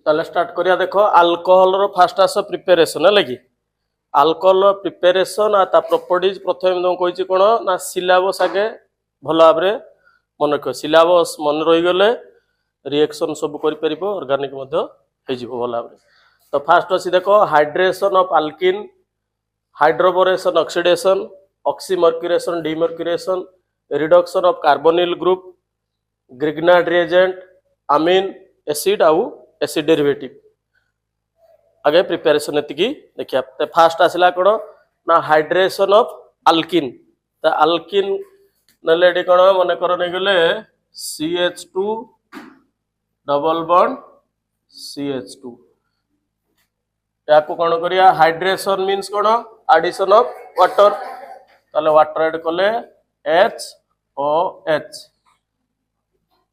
ताले स्टार्ट करिया देखो अल्कोहल रो फास्ट आस प्रिपरेशन है कि अल्कोहल रो प्रिपरेशन आ ता प्रॉपर्टीज प्रथम तुम कहिछि कोन ना सिलेबस आगे भलो भाबरे मन रख सिलेबस मन रही गले रिएक्शन सब करि परिबो ऑर्गेनिक मध्ये हे जिवो भलो भाबरे। तो फास्ट अछि देखो hydration of alkene, hydroboration oxidation, oxymercuration demercuration, reduction of carbonyl group, Grignard reagent, amine acid आउ एसिड डेरिवेटिव आगे प्रिपरेशन एतिकी देखिया। ते फास्ट आसिला कोन ना हाइड्रेशन ऑफ अल्किन। त अल्किन नलेडी कोन मने कर नै गेले CH2 डबल बॉन्ड CH2 याको कोन करिया हाइड्रेशन मींस कोन एडिशन ऑफ वाटर। ताले वाटर ऐड कले HOH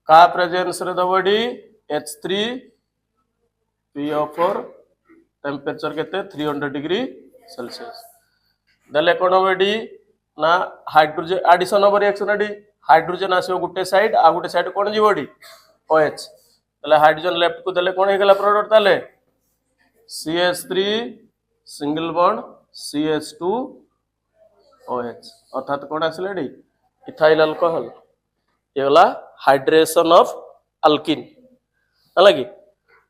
का प्रेजेंस रे दबडी H3 PO4 टेम्परेचर केते 300 डिग्री सेल्सियस देले कोन बडी ना हाइड्रोजन एडिशन ऑफ रिएक्शन एडी हाइड्रोजन आसीओ गुटे साइड आ गुटे साइड कोन जीवडी OH देले हाइड्रोजन लेफ्ट को देले कोन हे गेला प्रोडक्ट ताले CH3 single bond CH2 OH अर्थात कोन आसलेडी इथाइल अल्कोहल ये वाला हाइड्रेशन ऑफ अल्किन है कि।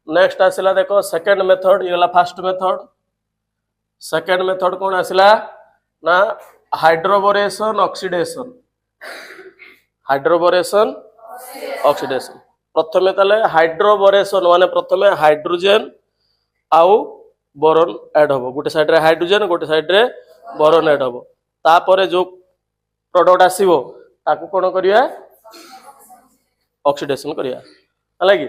नेक्स्ट आसिला देखो सेकंड मेथड ये वाला फर्स्ट मेथड। सेकंड मेथड कौन आसिला ना हाइड्रोबोरेशन ऑक्सीडेशन। हाइड्रोबोरेशन ऑक्सीडेशन प्रथमे ताले हाइड्रोबोरेशन माने प्रथमे हाइड्रोजन आउ बोरॉन ऐड होबो गोटे साइड रे हाइड्रोजन गोटे साइड रे बोरॉन ऐड होबो तापरे जो प्रोडक्ट आसीबो ताकू कोन करिया ऑक्सीडेशन करिया हला कि।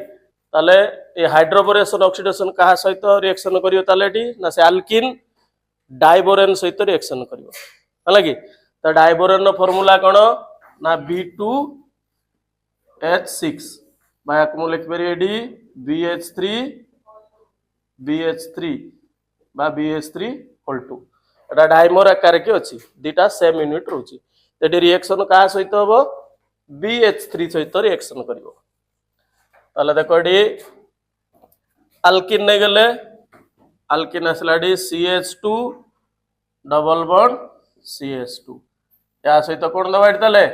ताले ए हाइड्रोबोरेशन ऑक्सीडेशन कहा सहित रिएक्शन करियो तालेटी ना से अल्किन डाइबोरेन सहित रिएक्शन करियो हला कि। त डाइबोरेन रो फार्मूला कोन ना B2H6 बाय को लिख परिए डी BH3 बा BH3 होल 2 एटा डाइमर आकार के अछि दीटा सेम यूनिट रहउची तेडी रिएक्शन कहा सहित होबो BH3 सहित रिएक्शन करियो। ताले देखो एडी अल्किन नै गेले अल्किन असला D CH2 double bond CH2 या सहित कोन दबा ताले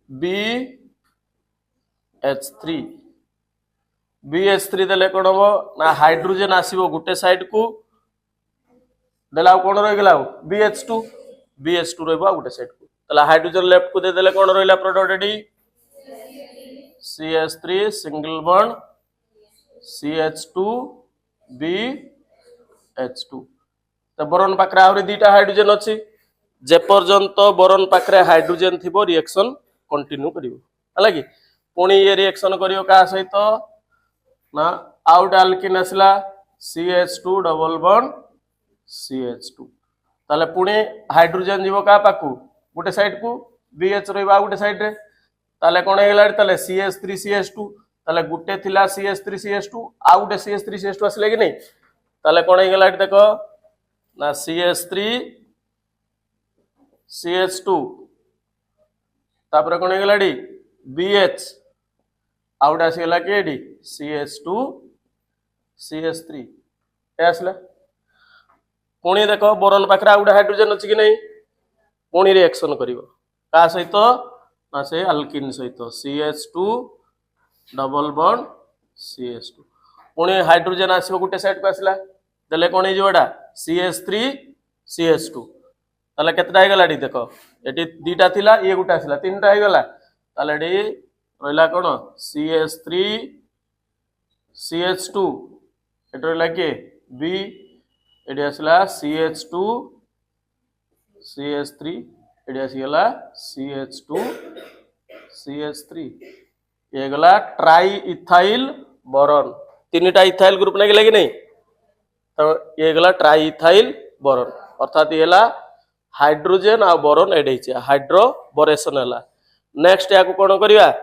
BH3 देले कोन हो ना हाइड्रोजन आसीबो गुटे साइड को देला कोन रह गेला BH2 रहबो गुटे साइड को तला हाइड्रोजन लेफ्ट को दे देले कोन रहला product AD CH3 single bond CH2 BH2 तो बोरॉन पाखरे आउरी दीटा हाइड्रोजन अछि जे पर्यंत बोरॉन पाखरे हाइड्रोजन थिबो रिएक्शन कंटिन्यू करिवो हला कि। पुणी ये रिएक्शन करियो का सहित ना आउट अल्किन असला CH2 डबल बॉन्ड CH2 ताले पुणी हाइड्रोजन जीवो का पाकू गुटे साइड को BH रहबा गुटे साइड रे ताले कोन हेला ताले CH3 CH2 ताले गुटे थिला CH3 CH2 आ गुटे CH3 CH2 असले कि नै ताले कोन हेला देखो ना CH3 CH2 तापर कोन हेला डी BH आउट आसीला के डी CH2 CH3 ए असला। पुणी देखो बोरॉन पाखरा गुटे हाइड्रोजन अछि कि नै पुणी रिएक्शन करिवो का सहित ना से अल्किन सहित CH2 डबल बॉन्ड CH2 पुणी हाइड्रोजन आसीबो गुटे साइड को आसला देले कोन हे जोडा CH3 CH2 ताले केतटा हे गलाडी देखो एटी दीटा थिला ए गुटा आसला तीनटा हे गला ताले डी रहला कोन CH3 CH2 एट रहला के B एडी आसला CH2 CH3 AD आसीगला CH2 CH3 ये गला ट्राई इथाइल बोरॉन तीनटा इथाइल ग्रुप नै गेले कि नै तो ये गला ट्राई इथाइल बोरॉन अर्थात येला हाइड्रोजन आ बोरॉन ऐड हेछि हाइड्रोबोरेशन हला। नेक्स्ट याको कोन करिया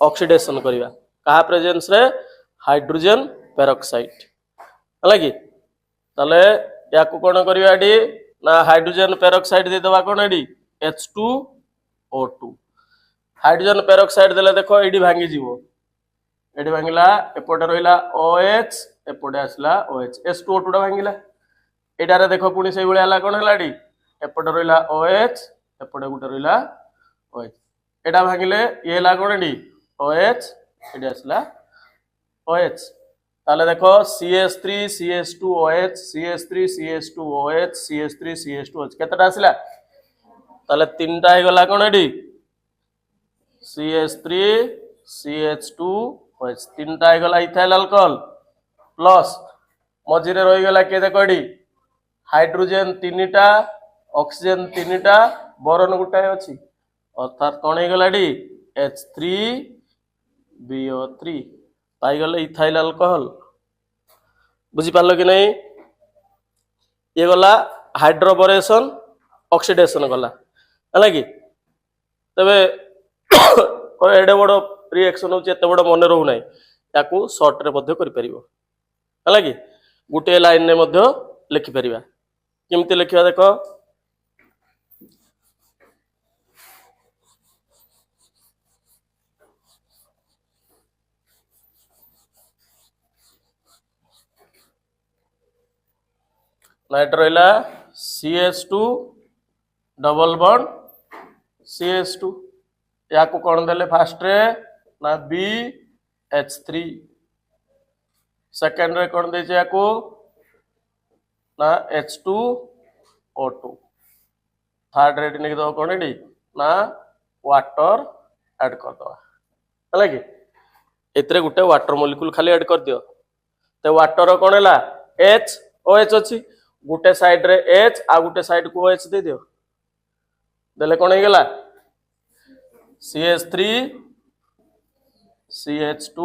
ऑक्सीडेशन करिया कहा प्रेजेंस रे हाइड्रोजन पेरोक्साइड हला कि। ताले याको कोन करिया डी ना हाइड्रोजन पेरोक्साइड दे दबा कोन एडी H2O2 हाइड्रोजन पेरोक्साइड देले देखो एडी भांगी जीवो एटी भांगिला एपटे रहिला OH एपटे आसला OH S2O2 भांगिला एटारे देख पुणी से भाया कौन है एपटे रहिला OH एपटे गोटे रहिला OH एटा भांगिले ये कौन डी OH एटी आसला OH ताले देखो CH3 CH2 OH CH3 CH2 OH CH3 CH2 OH केतेटा आसला ताले तीनटा हे गला कौन एडी CH3 CH2 OH तीनटा हे गला इथाइल अल्कोहल प्लस मझिरे रही गला के देखो एडी हाइड्रोजन तीनटा ऑक्सीजन तीनटा बोरन गोटाए अछि अर्थात कौन हे गला एडी H3BO3 पाई गले इथाइल अल्कोहल बुझी पारलो कि नहीं ये गला हाइड्रोबोरेशन ऑक्सीडेशन गला है कि तबे एडे बड़ रिएक्शन होचे एते बड़ मन रहू नै याकू शॉर्ट रे मध्ये करि परिबो है कि गुटे लाइन रे मध्ये लिखि परिबा केमति लिखिबा देखो नाइट रहिला CH2 डबल बॉन्ड CH2 याकू कौन देले फास्ट रे ना BH3 सेकंड रे कौन देचे याकू ना H2O2 थर्ड रे नेक दो कौन डी ना वाटर ऐड कर दो है कि एतरे गुटे वाटर मॉलिक्यूल खाली ऐड कर दियो ते वाटर कौन हैला H OH अछि गुटे साइड रे H आ गुटे साइड को OH दे दियो देले कौन हेगला CH3 CH2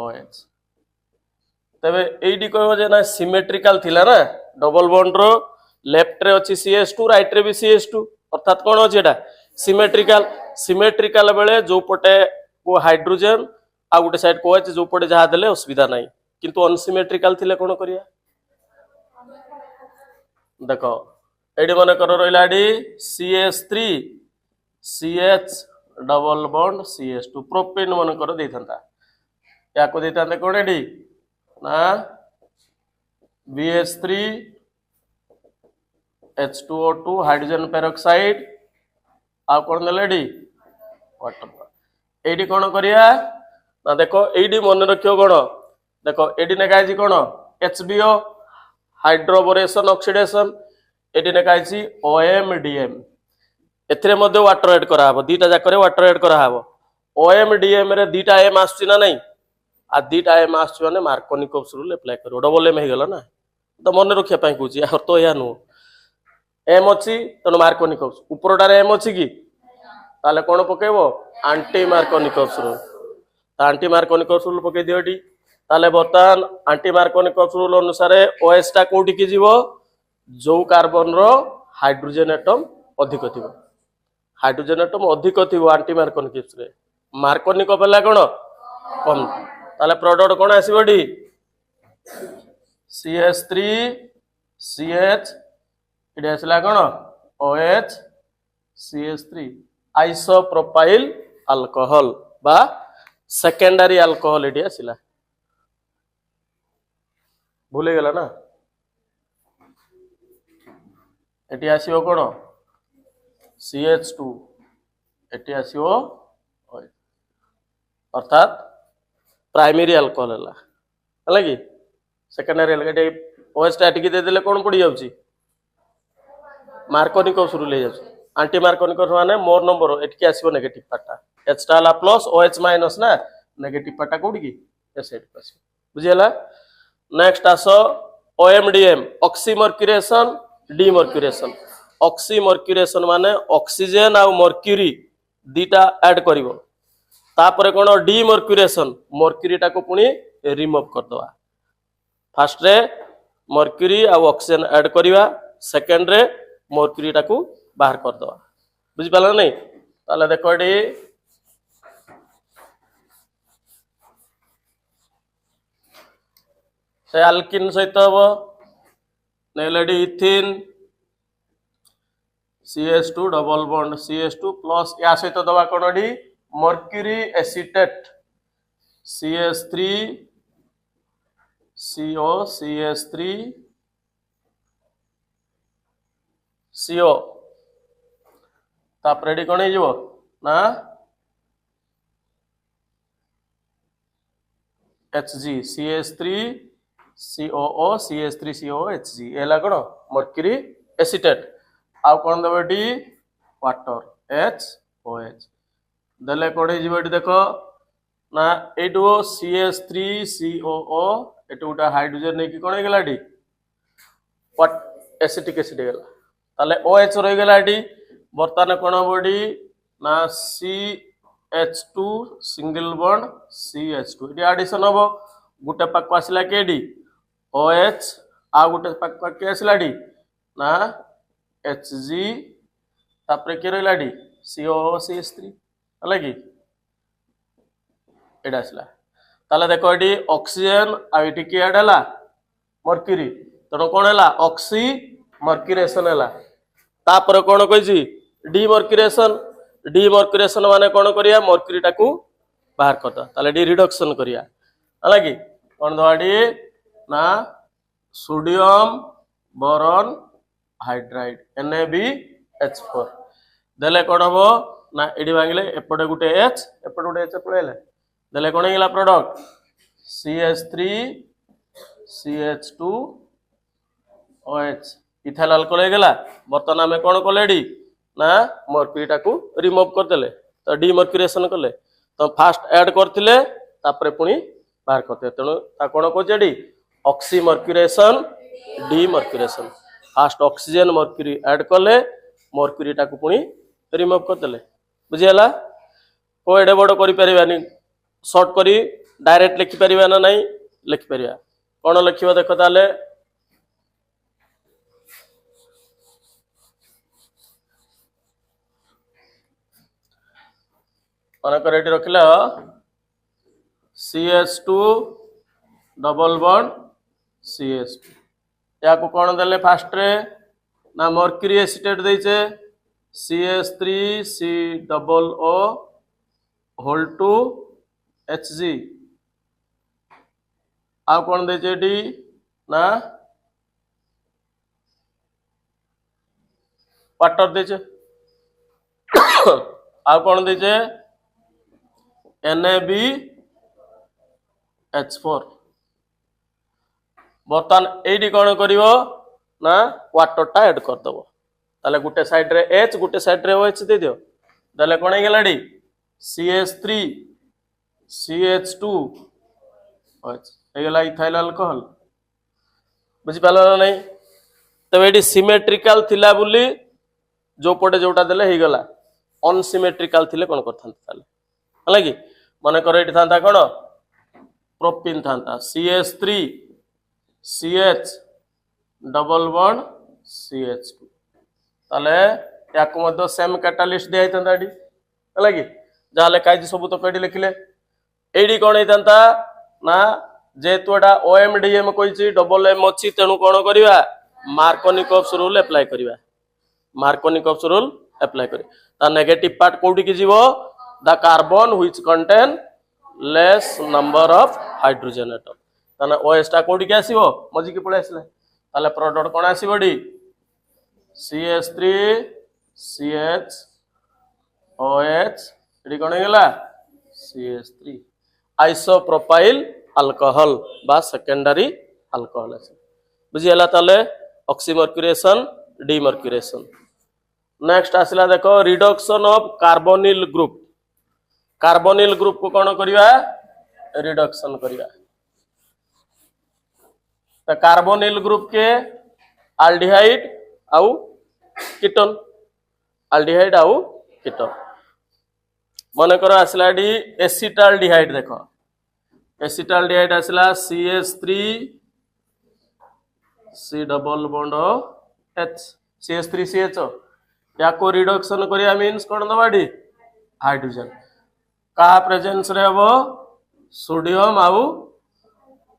OH तबे एडी कहबो जे ना सिमेट्रिकल थिला ना डबल बॉन्ड रो लेफ्ट रे अछि CH2 राइट रे भी CH2 अर्थात कौन अछि एटा सिमेट्रिकल बेले जो पटे को हाइड्रोजन आ गुटे साइड को OH जो पटे जहा देले असुविधा नाही किंतु अनसिमेट्रिकल थिले कोन करिया देखो एडी मन कर रहिला D CH3 CH double bond CH2 propane मन कर देथंता याको देथांते कोन एडी ना BH3 H2O2 हाइड्रोजन पेरोक्साइड आ कोन देले डी वाटर एडी कोन करिया ना देखो एडी मन रखियो कोन देखो एडी ने काजी कोन HBO हाइड्रोबोरेशन ऑक्सीडेशन एटी ने काजी OMDM एथरे मध्ये वाटर ऐड करा हबो दीटा जाकरे वाटर ऐड करा हबो OMDM रे दीटा M आछी ना नहीं आ दीटा M आछी माने मार्कोनिकोव्स रूल अप्लाई करो डबल M हे गेला ना तो मन रखिया पई कहूची यार तो या नु M अछि तनो मार्कोनिकोव्स ऊपरटा रे M अछि की ताले कोन पकेबो anti Markovnikov's rule anti Markovnikov's rule पके दियोटी ताले बर्तमान एंटी मार्कोनिकोव्स रूल अनुसार OH टा कोठी की जीवो जो कार्बन रो हाइड्रोजन एटम अधिक थिबो हाइड्रोजन एटम अधिक थिबो एंटी मार्कोनिकोव्स रे मार्कोनिकोव हला कोन कम ताले प्रोडक्ट कोन आसीबो डी CH3 CH इडे आसला कोन OH CH3 आइसोप्रोपाइल अल्कोहल बा सेकेंडरी अल्कोहल इडे आसिला भूले गला ना एटी आसीबो कोन CH2 एटी आसीबो अर्थात प्राइमरी अल्कोहल हला कि सेकेंडरी अल्कोहल OH टा टिके दे देले कोन पड़ी जाउची मार्कोनिकोव्स रूल ले जाउची एंटी मार्कोनिकोव्स माने मोर नंबर एटके आसीबो नेगेटिव पार्टा H टा ला प्लस OH माइनस ना नेगेटिव पार्टा कोडी की ए साइड पास बुझियला नेक्स्ट आसो OMDM ऑक्सीमर्क्यूरेशन डीमर्क्यूरेशन ऑक्सीमर्क्यूरेशन माने ऑक्सीजन आ मर्क्यूरी दीटा ऐड करिवो तापरे कोन डीमर्क्यूरेशन मर्क्यूरी टा को पुनी रिमूव कर दवा फर्स्ट रे मर्क्यूरी आ ऑक्सीजन ऐड करिवा सेकंड रे मर्क्यूरी टा को बाहर कर दवा बुझि पाला नै ताले देखो एडी से अल्किन सहित हम नेलेडी ethyne CH2 double bond CH2 plus या सहित दवा कोन डी mercury acetate CH3 CO CH3 CO तापर एडी कौन हो ना Hg CH3 COO CH3 CO Hg एला कौन मर्क्यूरी एसीटेट आउ कौन देव एटी वाटर HOH देले कौन हो देखो ना एटू CH3 COO एटू गोटे हाइड्रोजन नहीं कौन हो गला एसिटिक एसिड हो गला ताले OH रही गला बर्तमान कौन हम ना CH2 सिंगल बॉन्ड CH2 ये एडिशन हम गोटे पाक आसला के OH आ गोटे पाक के आसला ना Hg तापर के रहा COO CH3 है कि एटा आसला ताले देखो ये ऑक्सीजन आ ये किए ऐड है मर्क्यूरी तेणु कौन है ऑक्सी मर्क्यूरेशन है तापर कौन कही डीमर्क्यूरेशन माने कौन करिया मर्क्यूरी टाकू बाहर करता ताले डी रिडक्शन करिया है कि कौन दवा ना सोडियम बोरॉन हाइड्राइड NaBH4 देले कौन हम ना एडी भांगिले एपटे गुटे H एपटे गुटे H पळेले देले कौन हेला product CH3 CH2 OH ethyl alcohol हो गला बर्तमान आम कौन कले ना मर्क्यूरी टाकू रिमूव करदेले तो डीमर्क्यूरेशन कले तो फास्ट ऐड करथिले तापरे पुनी बाहर करते तेणु कौन कहते oxymercuration demercuration fast oxygen mercury add कले मर्क्यूरी टाकू पुनी रिमूव करदेले बुझीगला को एडे बड़ करि सर्ट करी डायरेक्ट लिखि परिबा ना नहीं लिखि परिबा कौन लिखिबा देखो ताले मनकर ये रखिल CH2 डबल बॉन्ड CH2 या कौन देले फास्ट रे ना मर्क्यूरी एसीटेट देचे CH3 C double O whole two Hg आ कौन देचे डी ना वाटर देचे आ कौन देचे NaBH4 बर्तमान ये कौन कर ना वाटर टा ऐड करदब ताले गुटे साइड रे H गुटे साइड रे OH दे दियो ताले कौन हो गला CH3 CH2 OH गला इथाइल अल्कोहल बुझी पाल ना नहीं तब ये सिमेट्रिकल थिला बुली जो पटे जोटा देले ही गला अनसिमेट्रिकल थिले कौन करथांत ताले है कि मन कर ये था कौन प्रोपिन था CH3 CH double bond CH2 ताले या सेम कैटालिस्ट दिया है कि जहाँ लिखाई सब तो कई लिखिले ये कौन होता ना जेहेतु एटा OMDM कही डबल M अच्छी तेणु कौन करवा मार्कोनिकॉप्स रूल एप्लाई करवा मार्कोनिकॉप्स रूल एप्लाई कर नेगेटिव पार्ट कौटी की जीवो the carbon which contain less number of hydrogen atom ताने OH टा कौटी की आसीबो मजी की पळे आसले ताले प्रोडक्ट कोन आसीबो डी CH3 CH OH एडी कोन गेला CH3 आइसोप्रोपाइल अल्कोहल बा सेकेंडरी अल्कोहल आसे बुझी हला ताले ऑक्सीमर्क्यूरेशन डीमर्क्यूरेशन नेक्स्ट आसला देखो रिडक्शन ऑफ कार्बोनिल ग्रुप को कौन करवा रिडक्शन करवा तो कार्बोनिल ग्रुप के आल्डिहाइड आउ कीटोन आल्डिहाइड आउ कीटोन मन कर आसला डी एसिटाल्डिहाइड देखो एसिटाल्डिहाइड आसला CH3 C double bond H CH3 CH या को रिडक्शन करिया मींस कोन दबाडी हाइड्रोजन का प्रेजेंस रे वो सोडियम आउ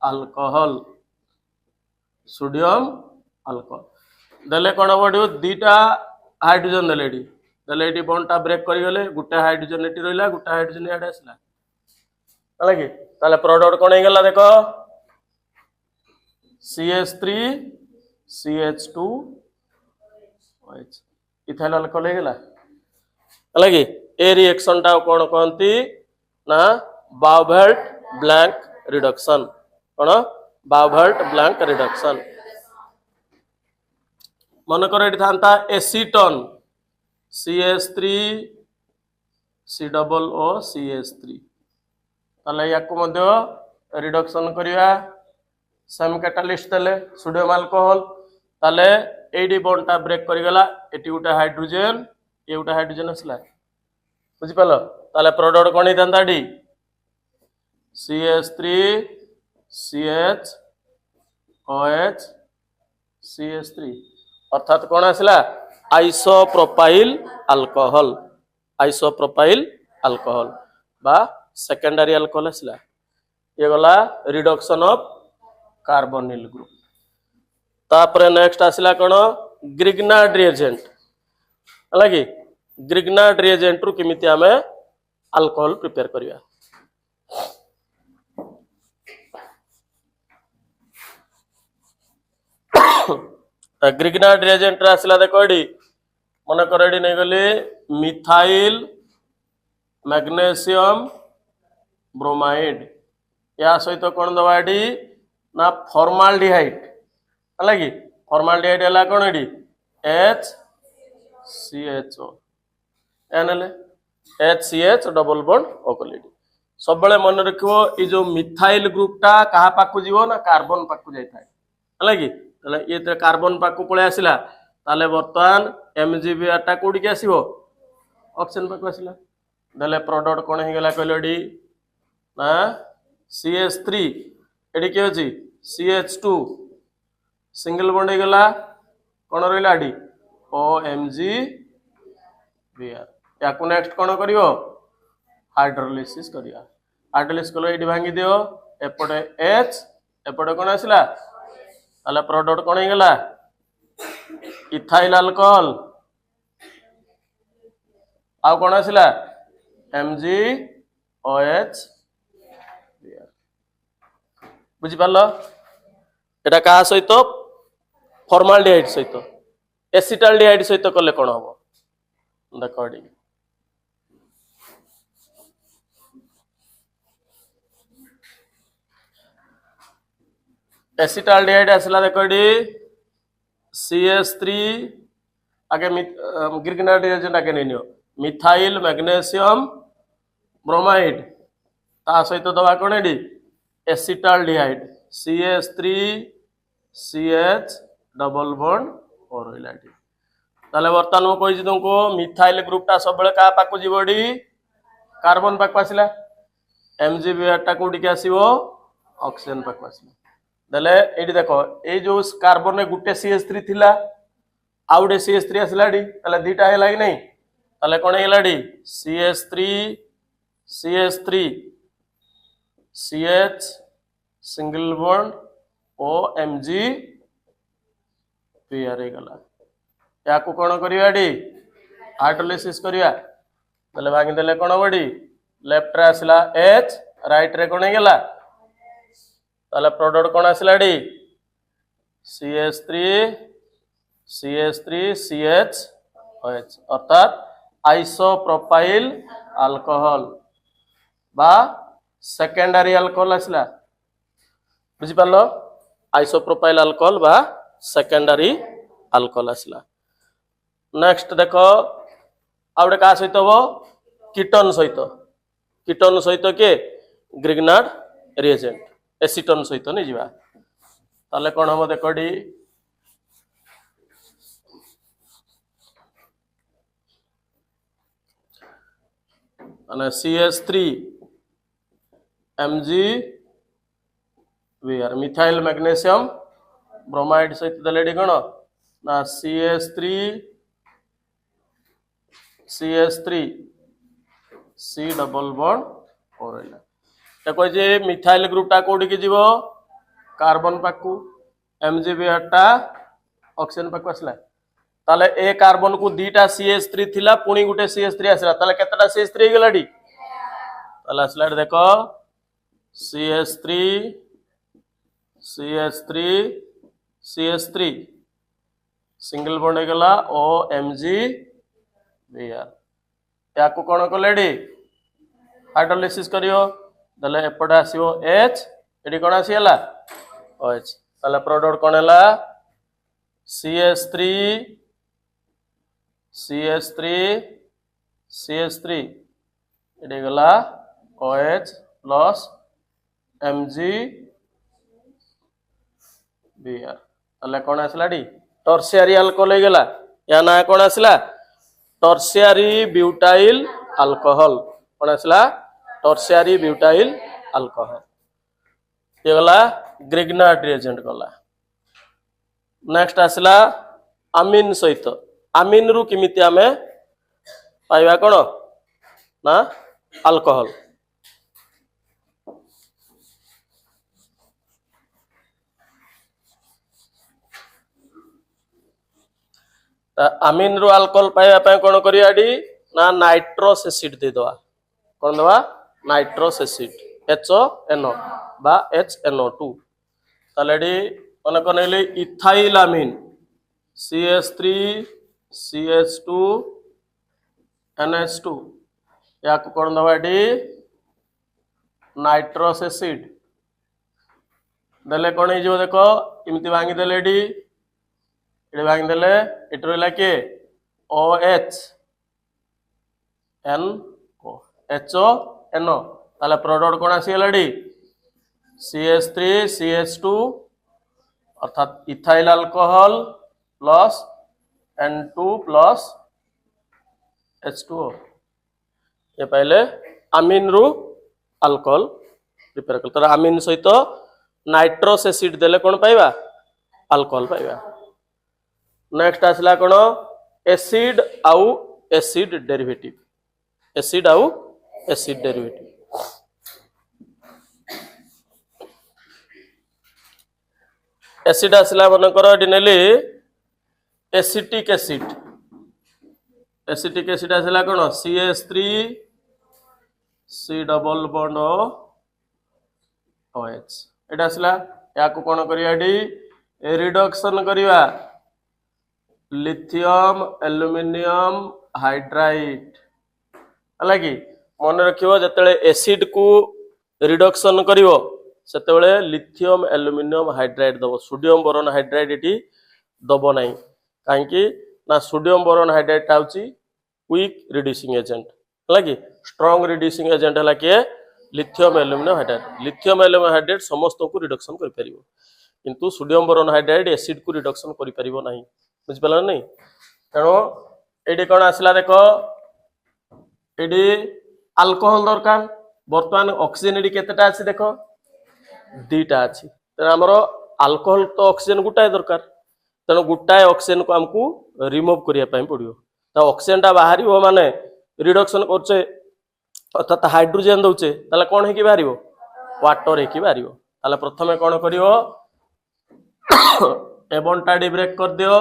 अल्कोहल सोडियम अल्कोहल देले कोन बडियो दीटा हाइड्रोजन देले एटी बॉन्ड टा ब्रेक करि गले गुटे हाइड्रोजन एटी रहला गुटे हाइड्रोजन याड आसला है कि ताले प्रोडक्ट कौन गला देख CH3 CH2 इथाइल अल्कोहल गला है कि ए रिएक्शन टा कौन कहती ना बाउभेल्ट ब्लैंक रिडक्शन कौन बाउभेल्ट ब्लैंक रिडक्शन मन कर ये था एसीटन CH3 COO CH3 ताले याकु मध्य रिडक्शन करिया सेम कैटालिस्ट देले सोडियम अल्कोहल ताले एडी बॉन्ड टा ब्रेक करि गला एटी उटा हाइड्रोजन ये उटा हाइड्रोजन असला बुझि पालो ताले प्रोडक्ट कोन हितांता डी CH3 CH OH CH3 अर्थात कौन आसला आइसोप्रोपाइल अल्कोहल बा सेकेंडरी अल्कोहल आसला ये गला रिडक्शन ऑफ कार्बोनिल ग्रुप तापरे नेक्स्ट आसला कौन ग्रिग्नार्ड रिएजेंट है कि ग्रिग्नार्ड रिएजेंट रु किमिति आमे अल्कोहल प्रिपेयर करिया ग्रिग्नार्ड रिएजेंट रे आसला देखो एडी मन कर एडी नै गली मिथाइल मैग्नीशियम ब्रोमाइड या सहित कौन दवा एडी ना फॉर्माल्डिहाइड है कि फॉर्माल्डिहाइड है कौन एडी HCHO एन HCH डबल बॉन्ड ओकोलिडी सब बेले मन रखियो ई जो मिथाइल ग्रुप टा कहा पाकु जीवो ना कार्बन पाकु जाय थाए है कि ये कार्बन पाकु पळे आसिला ताले वर्तमान MgBr टा कोडी के आसीबो ऑप्शन पाकु आसिला देले प्रोडक्ट कोन हे गेला कहलोडी ना CH3 एडी के अछि CH2 सिंगल बॉन्ड हे गेला कोन रहिला डी OMgBr याकु नेक्स्ट कोन करियो हाइड्रोलिसिस करिया हाइड्रोलिसिस कलो एडी भांगी दियो एपटे H एपटे कोन आसिला ताले प्रोडक्ट कोन हे गेला इथाइल अल्कोहल आ कोन आसिला MgOH बुझी पारलो एटा का सहित फॉर्माल्डिहाइड सहित एसिटाल्डिहाइड सहित कले कोन हबो देखो एडी एसिटाल्डिहाइड आसला देखो एडी CH3 आगे ग्रिग्नार्ड रिएजेंट आगे नहीं मिथाइल मैग्नीशियम ब्रोमाइड ता सहित दवा कोन एडी acetaldehyde CH3 CH double bond और रहिला एडी ताले वर्तमान मु कहि तुमको मिथाइल ग्रुप टा सब बेले का पाकु जीवडी कार्बन पाकु आसिला MgBr टा कोडी के आसीबो ऑक्सीजन पाकु आसिला देले एडी देखो ए जो कार्बन ने गुटे CH3 थिला आउडे CH3 आसलाडी ताले दीटा हेला कि नहीं ताले कोन हेलाडी CH3 CH single bond OMgBr गला याकु कोन करियाडी हाइड्रोलिसिस करिया देले भांगी देले कोन बडी लेफ्ट रे आसला H राइट रे कोन गेला ताले प्रोडक्ट कोन आसलाडी CH3 CH OH अर्थात आइसोप्रोपाइल अल्कोहल बा सेकेंडरी अल्कोहल आसला बुझी पारलो आइसोप्रोपाइल अल्कोहल बा सेकेंडरी अल्कोहल आसला नेक्स्ट देखो आउडे का सहित हो कीटन सहित के ग्रिग्नार्ड रिएजेंट एसीटन सहित नहीं जीवा ताले कोन हम देखोडी माने CH3 MgBr methyl magnesium bromide सहित दलेडी कोन ना CH3 C डबल बॉन्ड और रहिला देखो जे मिथाइल ग्रुप टा कोडी के जीवो कार्बन पाकु MgBr टा ऑक्सीजन पाकु आसला ताले ए कार्बन को दीटा CH3 थिला पुणी गुटे CH3 आसला ताले केतटा CH3 गेलाडी ताले आसला देखो CH3 CH3 CH3 single bond गला OMgBr या को कोन कलेडी हाइड्रोलिसिस करियो दले एपटे आसीबो H एडी कोन आसीला OH तले प्रोडक्ट कोन हला CH3 CH3 CH3 एडी गला OH प्लस MgBr तले कोन आसला डी टर्शियरी अल्कोहल हो गला या ना कोन आसला टर्शियरी ब्यूटाइल अल्कोहल कोन आसला टर्शियरी ब्यूटाइल अल्कोहल ये गला ग्रिग्नार्ड रिएजेंट गला नेक्स्ट आसला अमीन सहित अमीन रु किमिति आमे पाइबा कोन ना अल्कोहल अमीन रु अल्कोहल पाइबा पय कोन करिया डी ना नाइट्रोस एसिड दे दवा कोन दवा नाइट्रोस एसिड HNO बा HNO2 तलेडी कोन कोनले इथाइलामीन CH3 CH2 NH2 या को कोन दवा डी नाइट्रोस एसिड देले कोन हिजो देखो इमति भांगी देले डी इडे भांगी देले इटो रला के OH NO HNO ताले प्रोडक्ट कोन आसीला डी CH3 CH2 अर्थात ethyl alcohol plus N2 plus H2O ये पहले अमीन रु अल्कोहल प्रिपेयर कर तर अमीन सहित नाइट्रोस एसिड देले कोन पाइबा अल्कोहल पाइबा नेक्स्ट आसला कोन एसिड आउ एसिड डेरिवेटिव एसिड आउ एसिड डेरिवेटिव एसिड आसला मन कर डिनेली एसिटिक एसिड आसला कोन CH3 C double bond OH एटा आसला या को कोन करिया डी रिडक्शन करिवा लिथियम एल्युमिनियम हाइड्राइड हालांकि मन रखियो जतले एसिड को रिडक्शन करिवो सेतेबेले लिथियम एल्युमिनियम हाइड्राइड दबो सोडियम बोरोन हाइड्राइड एटी दबो नाही काहेकि ना सोडियम बोरोन हाइड्राइड आउची वीक रिड्यूसिंग एजेंट हालांकि स्ट्रांग रिड्यूसिंग एजेंट हला के लिथियम एल्युमिनियम हाइड्राइड समस्त को रिडक्शन करि परिबो किंतु सोडियम बोरोन हाइड्राइड एसिड को रिडक्शन करि परिबो नाही बुझ पला नहीं तेणु एडी कोन आसला देखो एडी अल्कोहल दरकार वर्तमान ऑक्सीजन एडी केतेटा अछि देखो दीटा अछि तेणु हमर अल्कोहल तो ऑक्सीजन गुटाए दरकार तेणु गुटाए ऑक्सीजन को हमकु रिमूव करिया पय पड़ियो त ऑक्सीजन टा बाहरिबो माने रिडक्शन करछे अर्थात हाइड्रोजन दउचे ताले कोन हे कि बाहरिबो वाटर हे कि बाहरिबो ताले प्रथमे कोन करियो एबन टा डी ब्रेक कर दियो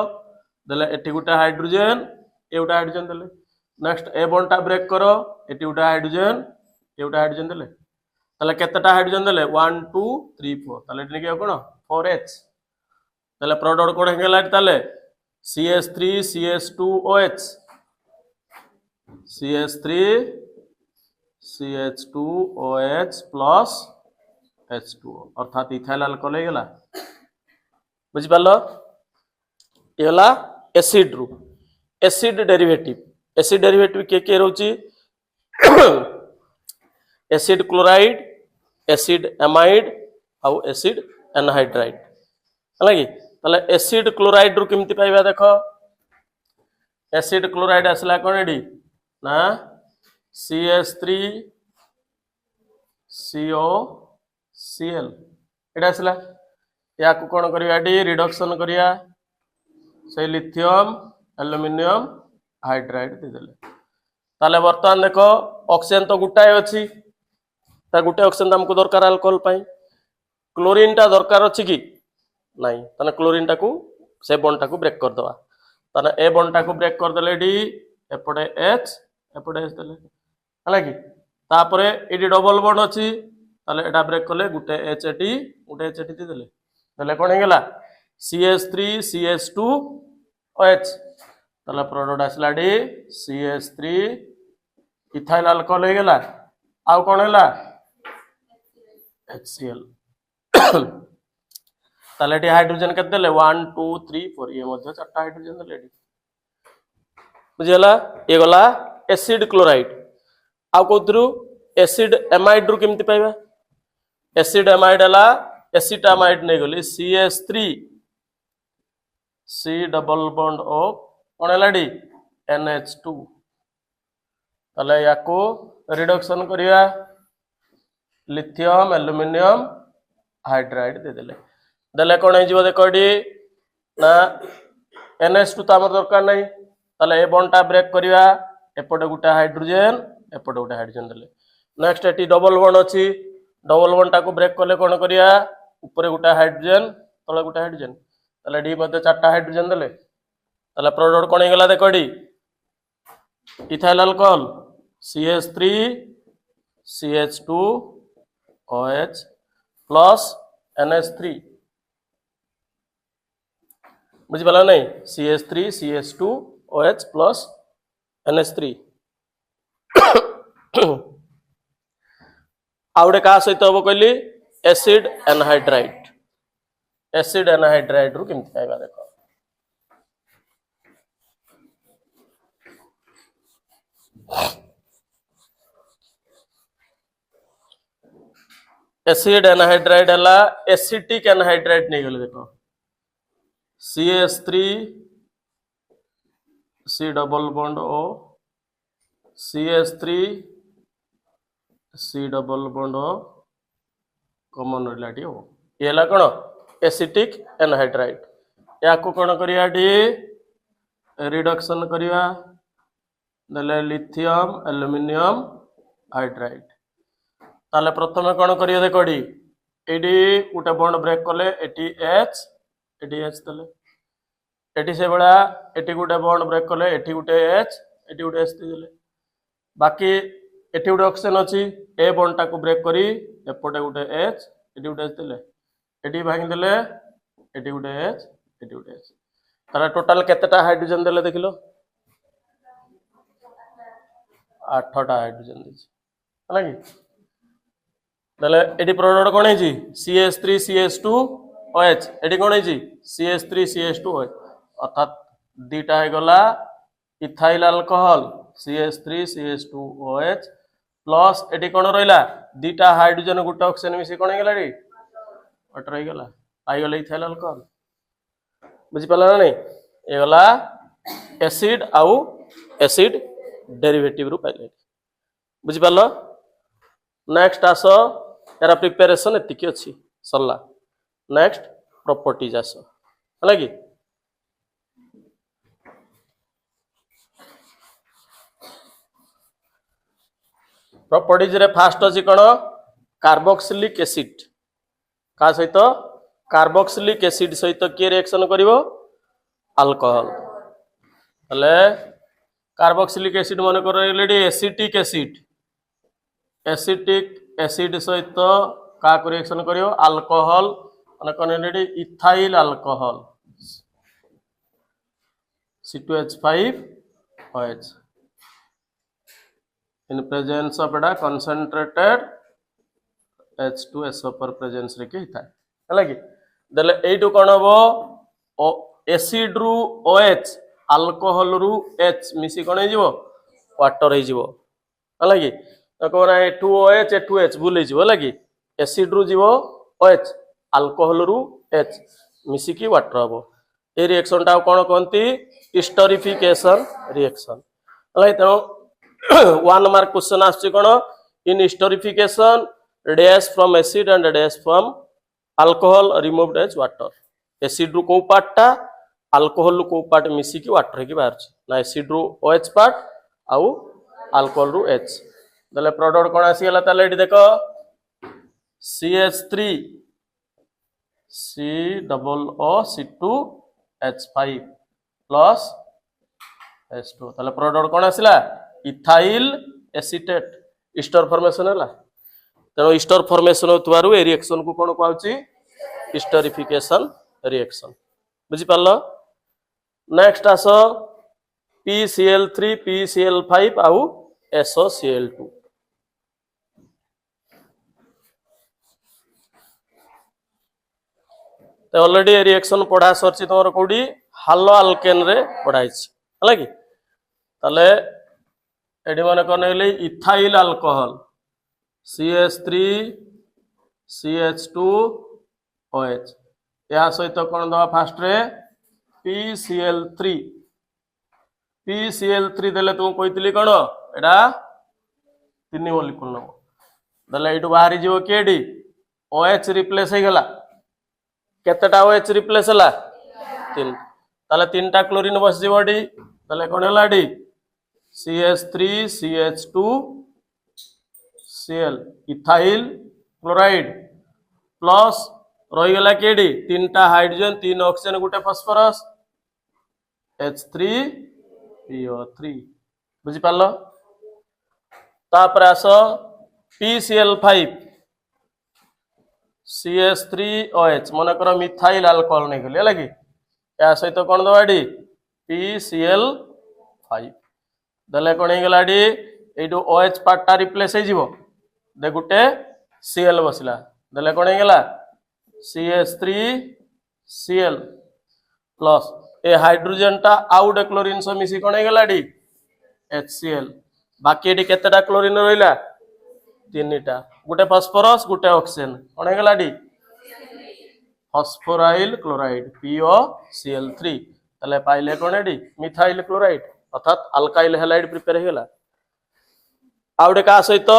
देले एटी गुटा हाइड्रोजन एउटा हाइड्रोजन देले नेक्स्ट ए बॉन्ड टा ब्रेक करो एटी गुटा हाइड्रोजन एउटा हाइड्रोजन देले ताले केतेटा हाइड्रोजन देले 1 2 3 4 ताले एटी के कोन 4H ताले प्रोडक्ट कोन हेला ताले CH3 CH2OH CH3 CH2OH plus H2O अर्थात इथाइल अल्कोहल हेला बुझि पालो एला एसिड रु एसिड डेरिवेटिव के रहउची एसिड क्लोराइड एसिड एमाइड आउ एसिड एनहाइड्राइड हालांकि ताले एसिड क्लोराइड रु किमति पाइबा देखो एसिड क्लोराइड असला कोन एडी ना CH3 COCl एटा असला या को कोन करिया डी रिडक्शन करिया से लिथियम एल्युमिनियम हाइड्राइड दे देले ताले वर्तमान देखो ऑक्सीजन तो गुटाए अछि ता गुटे ऑक्सीजन हमको दरकार अल्कोहल पाई क्लोरीन टा दरकार अछि कि नहीं तने क्लोरीन टा को से बॉन्ड टा को ब्रेक कर दवा तने ए बॉन्ड टा को ब्रेक कर देले डी एपटे H देले हला कि तापरे एडी डबल बॉन्ड अछि ताले एटा ब्रेक कले गुटे एच एटी दे देले ताले कोन हे गेला CH3 CH2 OH ताले प्रोडक्ट आसला डी CH3 इथाइल अल्कोहल हो गेला आउ कोन हेला HCl ताले डी हाइड्रोजन केते देले 1 2 3 4 ये मध्ये चारटा हाइड्रोजन देले डी बुझिला ये गला एसिड क्लोराइड आउ कोथरु एसिड एमाइड रु केमति पाइबा एसिड एमाइड हला एसिटामाइड नै गली CH3 C double bond O कोन हला डी NH2 ताले याको रिडक्शन करिया लिथियम एल्युमिनियम हाइड्राइड दे देले देले कोन हे जीव देखो डी ना NH2 त हमर दरकार नै ताले ए बॉन्डटा ब्रेक करिया एपटे गुटा हाइड्रोजन एपटे गुटा हाइड्रोजन देले नेक्स्ट एटी डबल बॉन्ड अछि डबल बॉन्ड टाको ब्रेक करले कोन करिया ऊपर गुटा हाइड्रोजन तले गुटा हाइड्रोजन ताले डी मध्ये चारटा हाइड्रोजन देले ताले प्रोडक्ट कोन हे गेला देखो D ethyl alcohol CH3 CH2 OH plus NH3 बुझी पाला नहीं CH3 CH2 OH plus NH3 आउडे का सहित हम कहली एसिड एनहाइड्राइड रु केमति पाइबा देखो एसिड एनहाइड्राइड हला एसिटिक एनहाइड्राइड नहीं गले देखो CH3 C double bond O CH3 C double bond O common रिलेटी हो ये ला कोन एसिटिक एनहाइड्राइड या को कोन करिया डी रिडक्शन करिया देले लिथियम एल्युमिनियम हाइड्राइड ताले प्रथमे कोन करियो देखो डी एडी उटे बॉन्ड ब्रेक कले एटी H तले एटी से बड़ा एटी गुटे बॉन्ड ब्रेक कले एटी गुटे H एटी गुटे H देले बाकी एटी गुटे ऑक्सीजन अछि ए बॉन्ड टाको ब्रेक करी एपटे गुटे H एटी गुटे H देले एटी भांगी देले एटी गुटे H एटी गुटे H तारा टोटल केतेटा हाइड्रोजन देले देखिलो 8टा हाइड्रोजन देछि हला कि देले एटी प्रोडक्ट कोन है जी CH3 CH2 OH एटी कोन है जी CH3 CH2 OH अर्थात दीटा है गला ethyl alcohol CH3 CH2 OH plus एटी कोन रहला दीटा हाइड्रोजन गुटा ऑक्सीजन मिसी कोन गेला रे वाटर रह गेला आई गेला इथाइल अल्कोहल बुझी पाला ना नहीं ए गला एसिड आउ एसिड डेरिवेटिव रु पाइले बुझी पालो नेक्स्ट आसो यार प्रिपरेशन एतिकी अछि सरला नेक्स्ट प्रॉपर्टीज आसो हला कि प्रॉपर्टीज रे फास्ट अछि कोन कार्बोक्सिलिक एसिड का सहित कार्बोक्सिलिक एसिड सहित के रिएक्शन करिवो अल्कोहल हले कार्बोक्सिलिक एसिड मन कर रेडी एसिटिक एसिड सहित का रिएक्शन करियो अल्कोहल माने कोन रेडी ethyl alcohol C2H5OH in presence of a concentrated H2SO पर प्रेजेंस रे के हिता हला कि देले एटू कोन हबो एसिड रु OH अल्कोहल रु H मिसी कोन हे जीवो वाटर हे जीवो हला कि कोन है 2OH 2H भूल हे जीवो हला कि एसिड रु जीवो OH अल्कोहल रु H मिसी की वाटर हबो ए रिएक्शन टा कोन कहंती हिस्टोरिफिकेशन रिएक्शन हला त 1 मार्क क्वेश्चन आछि कोन in esterification dash from acid and dash from alcohol removed as water acid रु को पार्टटा अल्कोहल रु को पार्ट मिसी की वाटर की बाहर ना एसिड रु OH पार्ट आउ अल्कोहल रु H दले प्रोडक्ट कोन आसी गेला ताले एडी देखो CH3 C double O C2H5 plus H2 ताले प्रोडक्ट कोन आसीला इथाइल एसीटेट ईस्टर फॉर्मेशन हला तेणु ईस्टर फॉर्मेशन होतबारु ए रिएक्शन को कोन कहउची ईस्टरिफिकेशन रिएक्शन बुझी पारलो। नेक्स्ट आस PCl3 PCl5 आउ SOCl2 तो ऑलरेडी ए रिएक्शन पढ़ा सरछि तमरो कोडी हालो अल्केन रे पढ़ाई छी हला कि ताले एडी माने कोन हेले इथाइल अल्कोहल CH3 CH2OH या सहित कोन दवा फास्ट रे PCl3 देले तुम कहितली कोन एडा 3 मॉलिक्यूल न दले एटु बाहरी जीव केडी OH रिप्लेस हे गेला केतेटा OH रिप्लेस हला 3 ताले 3टा क्लोरीन बस जीवडी ताले कोन हला D CH3 CH2 Cl ethyl chloride plus रही गला केडी 3टा हाइड्रोजन 3 ऑक्सीजन गुटे फास्फोरस H3PO3 बुझी पालो। तापर आस PCl5 CH3OH मन कर मिथाइल अल्कोहल नहीं गले लगी या सहित कोन दवाडी PCl5 दले कोन हे गला डी एडो OH पार्टटा रिप्लेस हे जिवो दे गुटे Cl बसला दले कोन हे गला CH3Cl प्लस ए हाइड्रोजन टा आउट क्लोरीन सो मिसी कोन हे गला डी HCl बाकी एडी केतेटा क्लोरीन रहिला 3टा गुटे फास्फोरस गुटे ऑक्सीजन कोन हे गला डी फास्फोराइल क्लोराइड POCl3 तले पाइले कोन एडी मिथाइल क्लोराइड अर्थात अल्काइल हैलाइड प्रिपेयर हे गला आउडे का सहित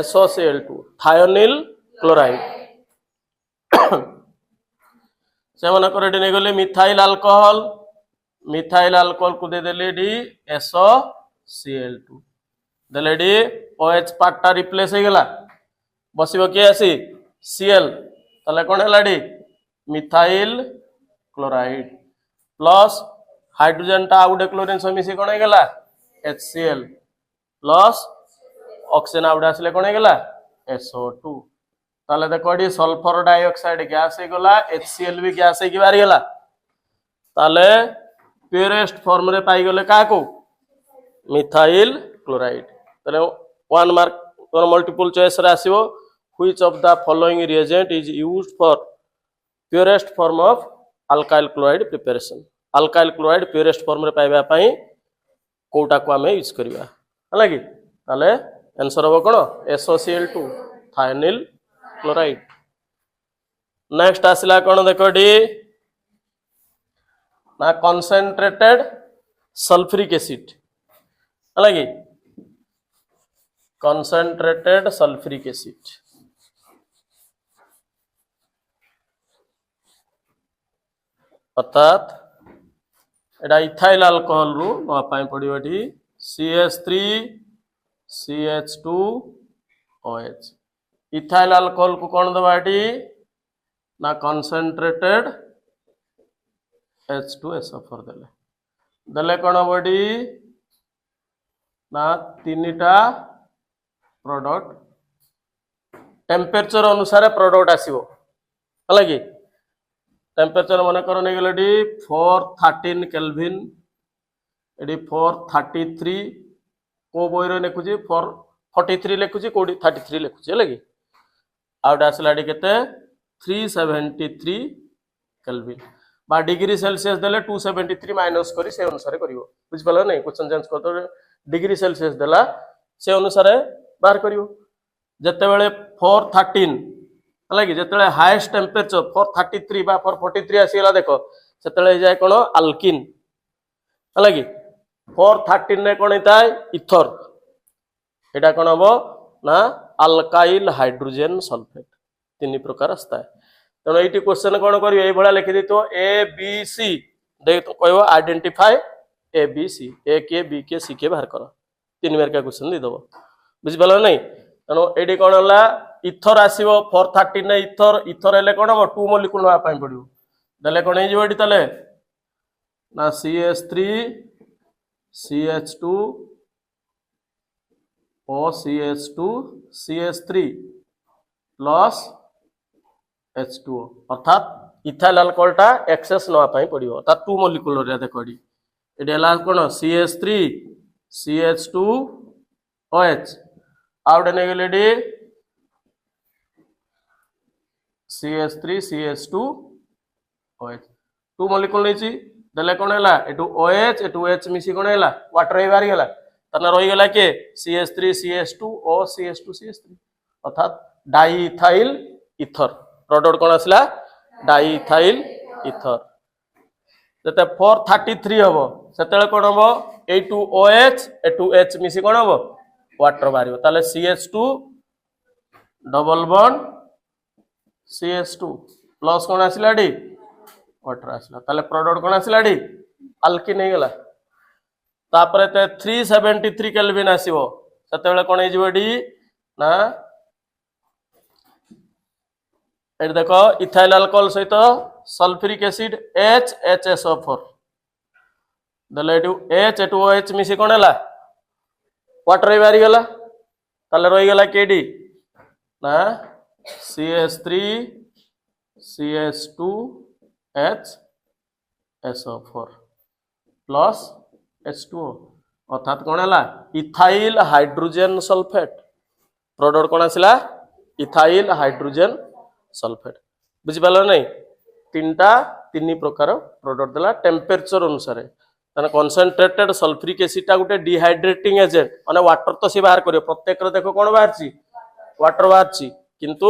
SOCl2 थायोनिल क्लोराइड से मन कर ने गले मिथाइल अल्कोहल को दे देले डी SOCl2 देले डी OH पार्टटा रिप्लेस हे गेला बसिबो के आसी Cl तले कोन हला D methyl chloride plus hydrogen टा आउडे क्लोरीन समिसी कोन हे गेला HCl प्लस ऑक्सीजन आउडे आसले कोन हे गेला SO2 ताले देखो डी सल्फर डाइऑक्साइड गैस हे गला HCl भी गैस हे कि बारी गेला ताले प्योरेस्ट फॉर्म रे पाई गले का को मिथाइल क्लोराइड ताले 1 मार्क तोर मल्टीपल चॉइस रे आसीबो which of the following reagent is used for purest form of alkyl chloride preparation alkyl chloride purest form रे पाइबा पई कोटा को हमें यूज करबा हला कि ताले आंसर हो कोन SOCl2 थायोनिल क्लोराइड। नेक्स्ट आसला कोन देखो डी ना कंसंट्रेटेड सल्फ्यूरिक एसिड हला कि कंसंट्रेटेड सल्फ्यूरिक एसिड अर्थात एडा इथाइल अल्कोहल रु नवा पाई पडियो डी CH3 CH2OH इथाइल अल्कोहल को कौन दबाटी ना कंसंट्रेटेड H2SO4 देले देले कौन बडी ना 3टा प्रोडक्ट टेम्परेचर अनुसार प्रोडक्ट आसीबो हला कि टेम्परेचर मन कर नै गेलडी 413 केल्विन एडी 433 को बोइरो लेखुची 443 लेखुची कोडी 33 लेखुची हला कि आउट आसला डी केते 373 केल्विन बा डिग्री सेल्सियस देले 273 माइनस करी से अनुसार करिवो बुझ पलो नै क्वेश्चन चेंज कर तो डिग्री सेल्सियस देला से अनुसार बाहर करिवो जते बेले 413 हला कि जते हाईएस्ट टेम्परेचर 433 बा 443 आसीला देखो सेते जाय कोन अल्किन हला कि 413 ने कोन हिताय इथर एटा कोन हबो ना अल्काइल हाइड्रोजन सल्फेट 3 प्रकार आस्ता है तेणु ये क्वेश्चन कौन कर लिखि दी तो ABC देख तो कह आइडेंटिफाई ABC ए के बी के सी के बाहर कर 3 मार्क का क्वेश्चन देदेव बुझिपाल नहीं तेणु ये कौन है इथर आसो 413 ने इथर इथर हेल्ले कौन हम 2 मॉलिक्यूल ना पड़ो देले कौन हो ना CH3 CH2 OCH2 CH3 plus H2O अर्थात इथाइल अल्कोहल टा एक्सेस नवा पाई पड़ियो अर्थात 2 मॉलिक्यूल रे देखो एडी हला कोन CH3 CH2 OH आउट ने गेलेडी CH3 CH2 OH 2 मॉलिक्यूल नेची देले कोन हैला एटू OH एटू H मिसी कोन हैला वाटर रे बारी गेला तना रही गेला के CH3 CH2 O CH2 CH3 अर्थात डाइइथाइल ईथर प्रोडक्ट कोन आसला डाइइथाइल ईथर जते 433 हबो सेतेले कोन हबो A2OH A2H मिसी कोन हबो वाटर बारियो ताले CH2 double bond CH2 plus कोन आसला डी वाटर आसला ताले प्रोडक्ट कोन आसला डी अल्किन नै गेला तापरे ते 373 केल्विन आसीबो सेतेले कोन हे जिवो डी ना एट देखो इथाइल अल्कोहल सहित सल्फ्यूरिक एसिड HHSO4 देले एटू H2OH मिसी कोन हैला वाटर बारी गेला ताले रही गेला केडी ना CH3 CH2 HSO4 plus H2O अर्थात कोन हैला इथाइल हाइड्रोजन सल्फेट प्रोडक्ट कोन आसिला इथाइल हाइड्रोजन सल्फेट बुझी पालो नहीं तीनटा तीन प्रकार प्रोडक्ट देला टेम्परेचर अनुसार ताने कंसंट्रेटेड सल्फ्यूरिक एसिड टा गुटे डिहाइड्रेटिंग एजेंट माने वाटर तो सी बाहर करियो प्रत्येक रे देखो कोन बाहरची वाटर बाहरची किंतु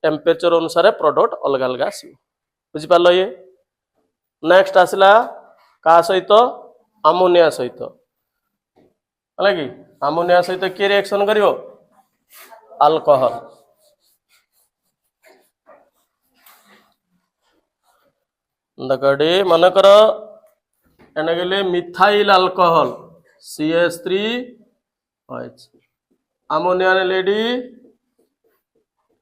टेम्परेचर अनुसार प्रोडक्ट अलग अलग आसी बुझी पालो ये नेक्स्ट आसला का सहित अमोनिया सहित हला कि अमोनिया सहित के रिएक्शन करियो अल्कोहल दकडी मन कर एने गेले मिथाइल अल्कोहल CH3OH अमोनिया ने लेडी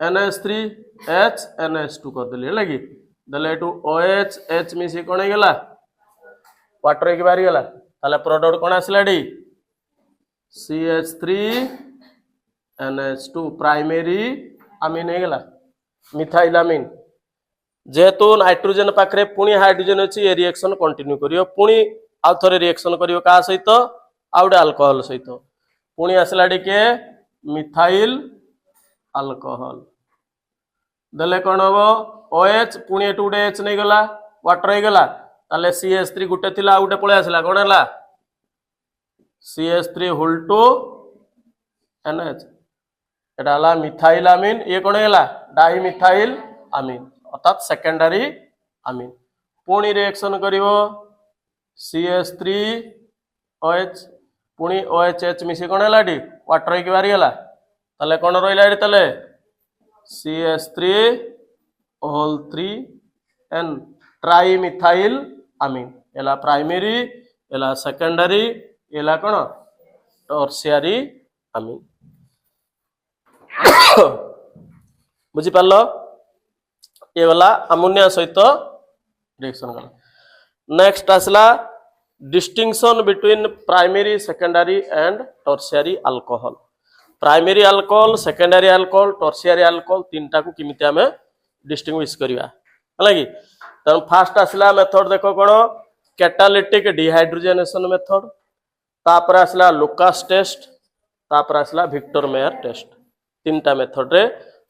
NH3H NH2 कर देली लगी दले टू OH H मिसी कोन गेला वाटर के बारी गेला ताले प्रोडक्ट कोन आसला D CH3 NH2 primary amine हे गेला मिथाइल अमीन जेहेतु नाइट्रोजन पाखरे पुणी हाइड्रोजन अच्छी ये रिएक्शन कंटिन्यू करियो पुणी आउ थरे रिएक्शन करियो का सहित आउडे अल्कोहल सहित पुणी आसला के मिथाइल अल्कोहल देले कोन हबो OH पुणी एटू गुटे H नै गला वाटर हे गला ताले CH3 गुटे थिला गुटे पळे आसला कोन हला CH3 होल टू NH एटा हला मिथाइल अमीन ये कोन हेला डाई मिथाइल अमीन अर्थात सेकेंडरी अमीन पुणी रिएक्शन करिवो CH3OH पुणी OHH मिसी कोन हैला डी वाटर के बारी गेला ताले कोन रहिला डी ताले CH3 whole 3N tri methyl अमीन एला प्राइमरी एला सेकेंडरी एला कोन टर्शियरी अमीन बुझी पालो ये वाला अमोनिया सहित रिएक्शन गला नेक्स्ट आसला distinction between primary secondary and tertiary alcohol primary alcohol secondary alcohol tertiary alcohol तीनटा को किमिति हमें डिस्टिंग्विश करिया हला कि त फास्ट आसला मेथड देखो कोन कैटालिटिक डिहाइड्रोजनेशन मेथड तापर आसला लुकास टेस्ट तापर आसला विक्टर मेयर टेस्ट तीनटा मेथड रे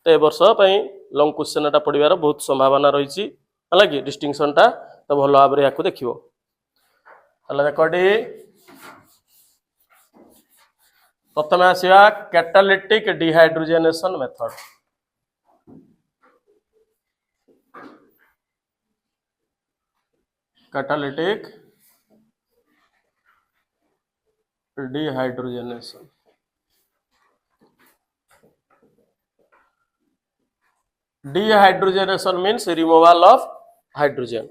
ते वर्ष पई लॉन्ग क्वेश्चन टा पढिबार बहुत संभावना रही छी हला कि डिस्टिंक्शन टा तो भलो भाबरे याकू देखिवो हला देखडी प्रथम आसीबा catalytic dehydrogenation method catalytic dehydrogenation dehydrogenation means removal of hydrogen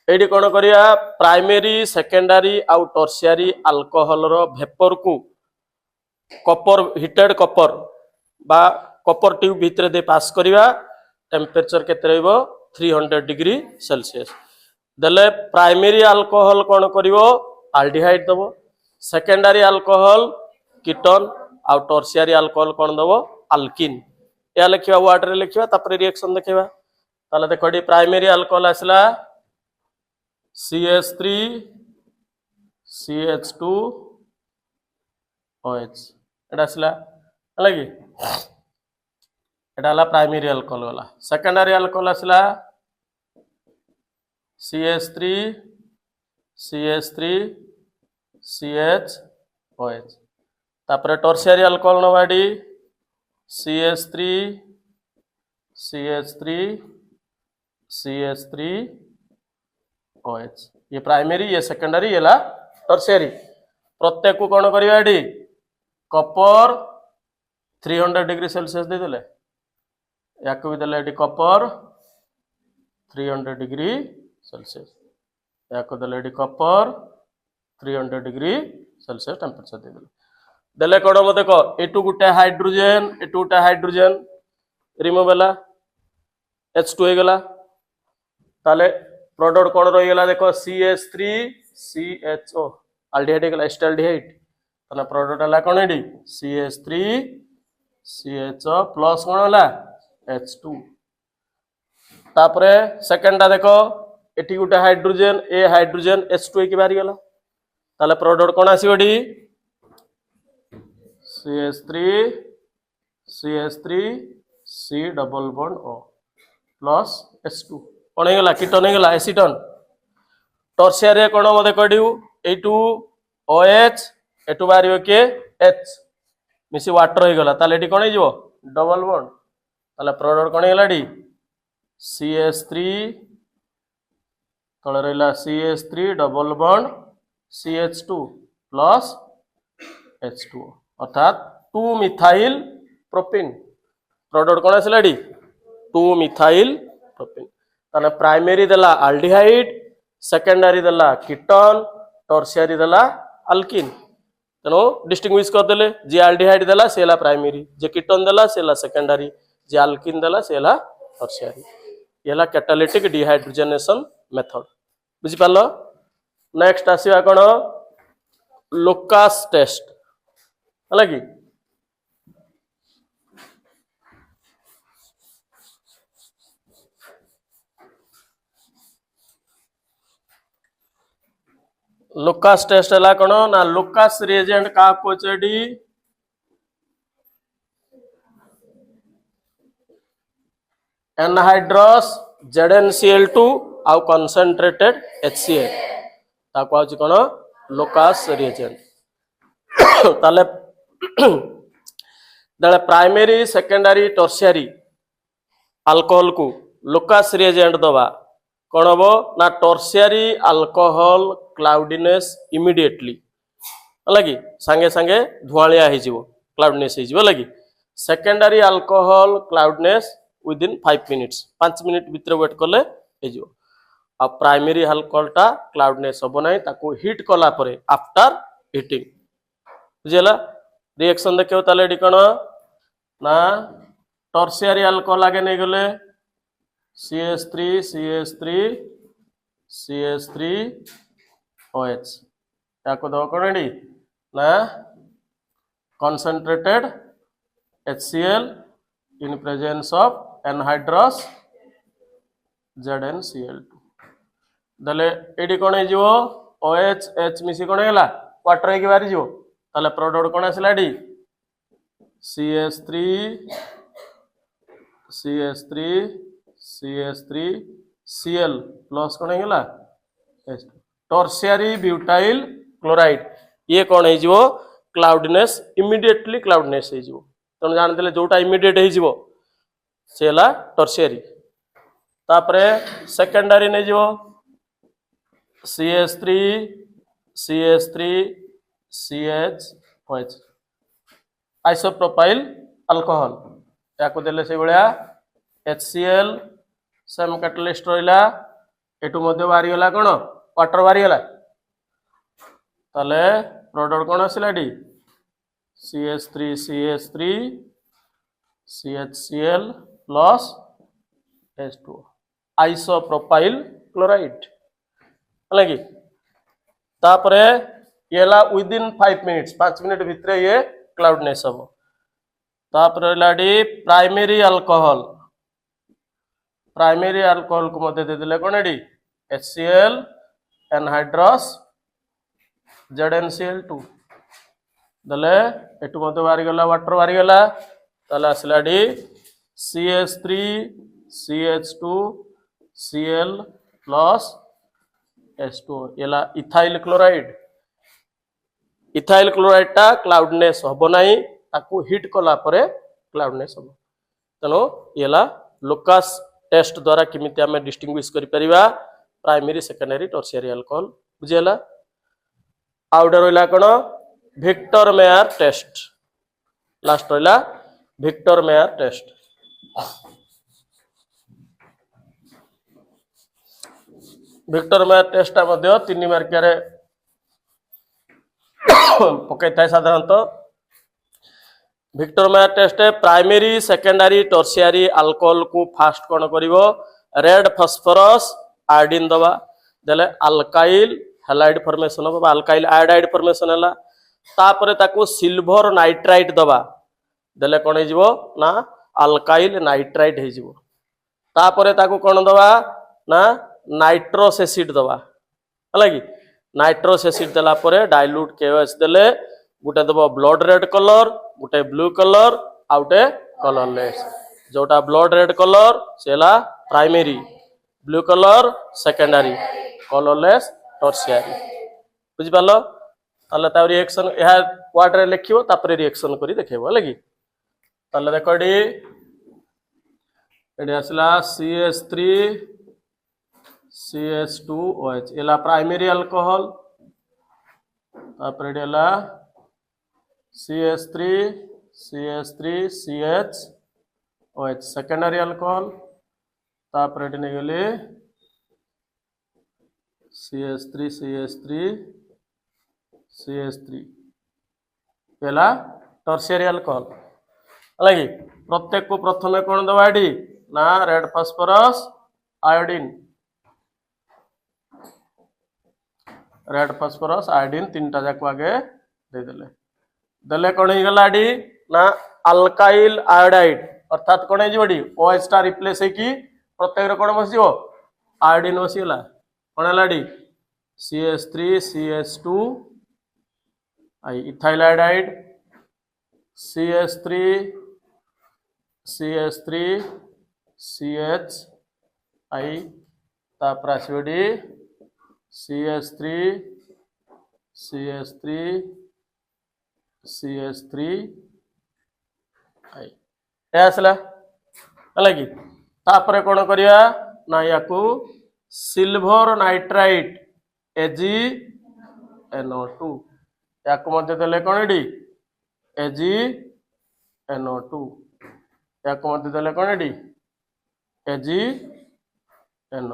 एडी कोन करिया प्राइमरी सेकेंडरी आउ टर्शियरी अल्कोहल रो वेपर को कॉपर हीटेड कॉपर बा कॉपर ट्यूब भीतर दे पास करिया टेम्परेचर केते रहइबो 300 डिग्री सेल्सियस देले प्राइमरी अल्कोहल कोन करिवो आल्डिहाइड दबो सेकेंडरी अल्कोहल कीटोन आ टर्शियरी अल्कोहल कौन दबो अल्किन या लिखा वाटर रे लिखा तापर रिएक्शन देखा ताले देखो ये प्राइमरी अल्कोहल आसला CH3 CH2 OH एटा आसला हला कि एटा हला प्राइमरी अल्कोहल वाला सेकेंडरी अल्कोहल आसला CH3 CH3 CHOH तापर tertiary alcohol Nawadi CH3 CH3 CH3 OH ये प्राइमरी ये सेकेंडरी ये ला टर्शियरी प्रत्येक को कौन करिया एडी कॉपर 300 डिग्री सेल्सियस दे देले याको भी देले एडी कॉपर 300 डिग्री सेल्सियस याको देले एडी कॉपर 300 डिग्री सेल्सियस टेम्परेचर दे देले कौन मत देखो एटू गुटे हाइड्रोजन एटू गुटे हाइड्रोजन रिमूव होला H2 हो गला ताले प्रोडक्ट कौन रही गला देखो CH3 CHO अल्डिहाइड गला एस्टाल्डिहाइड ताना प्रोडक्ट हला कौन एडी CH3 CHO प्लस कौन होला H2 तापरे सेकंडा देखो एटी गुटे हाइड्रोजन ए हाइड्रोजन H2 की बारी गला ताले प्रोडक्ट कौन आसीबडी CH3 CH3 C double bond O plus H2 कौन हो गला कीटन हो गला एसीटन टर्शियरी कौन मते कडिउ एटू OH एटू बारियो के H मिसी वाटर हो गला ताले एटी कौन हो डबल बॉन्ड ताले प्रोडक्ट कौन हो गला डी CH3 तळे रहला CH3 double bond CH2 plus H2 अर्थात 2 मिथाइल प्रोपिन प्रोडक्ट कौन आसला डी 2 मिथाइल प्रोपिन ताने प्राइमरी देला अल्डिहाइड सेकेंडरी देला कीटन टर्शियरी देला अल्किन तेनो डिस्टिंग्विश कर देले जे अल्डिहाइड देला सेला प्राइमरी जे कीटन देला सेला सेकेंडरी जे अल्किन देला सेला टर्शियरी येला कैटालिटिक डिहाइड्रोजनेशन मेथड बुझी पालो नेक्स्ट आसीबा कोन लोकास टेस्ट हला कि लोकास टेस्ट हला कोन ना लोकास रिएजेंट का कोचडी एनहाइड्रस ZnCl2 आउ कंसंट्रेटेड HCl ताको आउची कोन लोकास रिएजेंट ताले दले प्राइमरी सेकेंडरी टर्शियरी अल्कोहल को लोकास रिएजेंट दबा कौन हम ना टर्शियरी अल्कोहल क्लाउडीनेस इमिडिएटली लगी सांगे सांगे धुआलिया हो क्लाउडनेस हो लगी secondary alcohol cloudiness within 5 minutes 5 minute भीतर वेट कले हो आ प्राइमरी अल्कोहलटा क्लाउडनेस हम ना ताको हिट कला परे आफ्टर हिटिंग बुझेला रिएक्शन देखियो ताले एडी कोन ना टर्शियरी अल्कोहल आगे नहीं गले CH3 CH3 CH3 OH याको दो कोन एडी ना concentrated HCl in presence of anhydrous ZnCl2 दले एडी कोन हे जिवो OH H मिसी कोन हेला वाटर के बारी जिवो ताले प्रोडक्ट कोन आसला एडी CH3 CH3 CH3 Cl plus कोन हेला टर्शियरी ब्यूटाइल क्लोराइड ये कौन हो क्लाउडनेस इमिडिएटली क्लाउडनेस हो तेणु जानते जोटा इमिडिएट हो सेला टर्शियरी तापरे सेकेंडरी नहीं जो CH3 CH3 CHOH isopropyl alcohol याको देले से भलिया HCl सेम कैटलिस्ट रहिला एटू मध्य बारी गला कोन वाटर बारी गला ताले प्रोडक्ट कोन आसिला डी CH3 CH3 CHCl plus H2 isopropyl chloride लगी तापरे येला विदिन 5 मिनिट्स 5 मिनट भितर ये क्लाउडनेस हम तापर रही प्राइमरी अल्कोहल को मध्य देदेले कौन एडी HCl एनहाइड्रस ZnCl2 दले एटू मध्य बाहरी गला वाटर बाहरी गला ताले आसला D CH3 CH2 Cl plus H2 एला इथाइल क्लोराइड टा क्लाउडनेस हबो नाही ताकू हिट कला परे क्लाउडनेस हबो तनो एला लुकास टेस्ट द्वारा किमिति आमे डिस्टिंग्विश करि परिबा प्राइमरी सेकेंडरी टर्शियरी अल्कोहल बुझेला आउडर होइला कोन विक्टर मेयर टेस्ट लास्ट होइला Victor mayor test Victor mayor test मध्ये 3 मार्किया रे पकई थाए साधारणतः विक्टर मेयर टेस्ट प्राइमरी सेकेंडरी टर्शियरी अल्कोहल को फास्ट कौन करिवो रेड फास्फोरस आयोडीन दबा देले अल्काइल हैलाइड फॉर्मेशन हो अल्काइल आयोडाइड फॉर्मेशन हैला तापरे ताको सिल्वर नाइट्राइट दबा देले कोन हे जिवो ना अल्काइल नाइट्राइट हे जिवो तापरे ताको कोन दबा ना नाइट्रोस एसिड दबा हला कि नाइट्रोस एसिड देला परे डाइल्यूट KOH देले गुटे दबो ब्लड रेड कलर गुटे ब्लू कलर आउटे कलरलेस जोटा ब्लड रेड कलर सेला primary blue colour secondary colourless tertiary बुझि पालो ताले ता रिएक्शन यह वर्ड रे लिखियो तापरे रिएक्शन करी देखेबो लागि ताले देखो एडी असला CH3 CH2OH एला प्राइमरी अल्कोहल तापरे एला CH3 CH3CHOH सेकेंडरी अल्कोहल तापरे एडी नै गेले CH3 पहला टर्शियरी अल्कोहल अलग प्रत्येक को प्रथमे कौन दबा एडी ना रेड फास्फोरस आयोडीन तीनटा जाक आगे दे देले देले कौन ही गला एडी ना अल्काइल आयोडाइड अर्थात कौन है बडी OH टा रिप्लेस है कि प्रत्येक रे कौन बसियो आयोडीन बसिला कौन है एडी CH3 CH2 आई इथाइल आयोडाइड CH3 CH आई तापर आसीडी CH3 आई आसला अलग तापर कौन करिया ना याकू सिल्वर नाइट्राइट AgNO2 याकू मध्य देले कौन एडी AgNO2 याकू मध्य देले कौन एडी AgNO2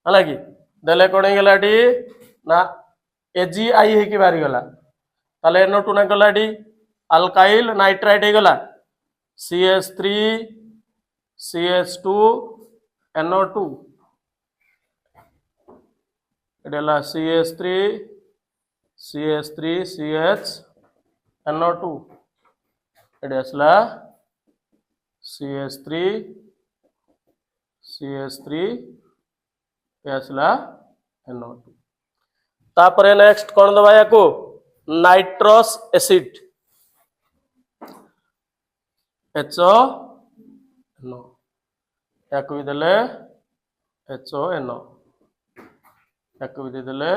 अलग देले कौन गला एडी ना AgI है कि बाहरी गला ताले NO2 ना गला एडी अल्काइल नाइट्राइट हे गला CH3 CH2 NO2 Adela CH3 CH NO2 एडे असला CH3 असला NO2 तापरे नेक्स्ट कौन दबा याको नाइट्रस एसिड HONO याको भी देले HONO याको भी देले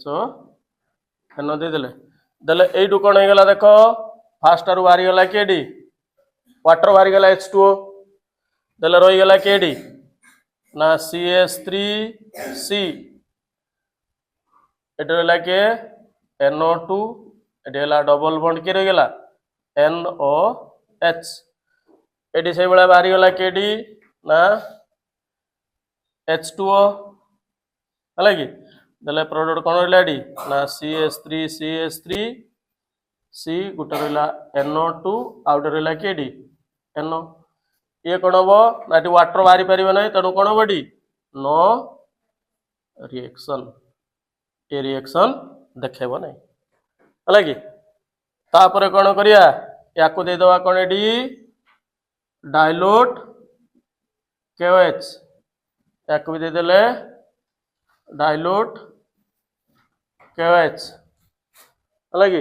HONO दे देले देले एडू कौन हो गला देखो फास्ट आरु बाहरी गला केडी वाटर बाहरी गला H2O देले रही गला केडी ना CH3C एटे रहला के NO2 एटे हला डबल बॉन्ड के रही गला NOH एटी से बड़ा बाहरी गला केडी ना H2O हला कि देले प्रोडक्ट कौन रहला डी ना CH3 C गुटे रहला NO2 आउट रहला केडी NO ये कौन हम ना वाटर बाहरी पारे ना तेणु कौन हम नो रिएक्शन ये रिएक्शन देखेब ना है कि तापर कौन करिया या देदवा कौन एडी डाइल्यूट KOH या भी देदेले डाइल्यूट KOH है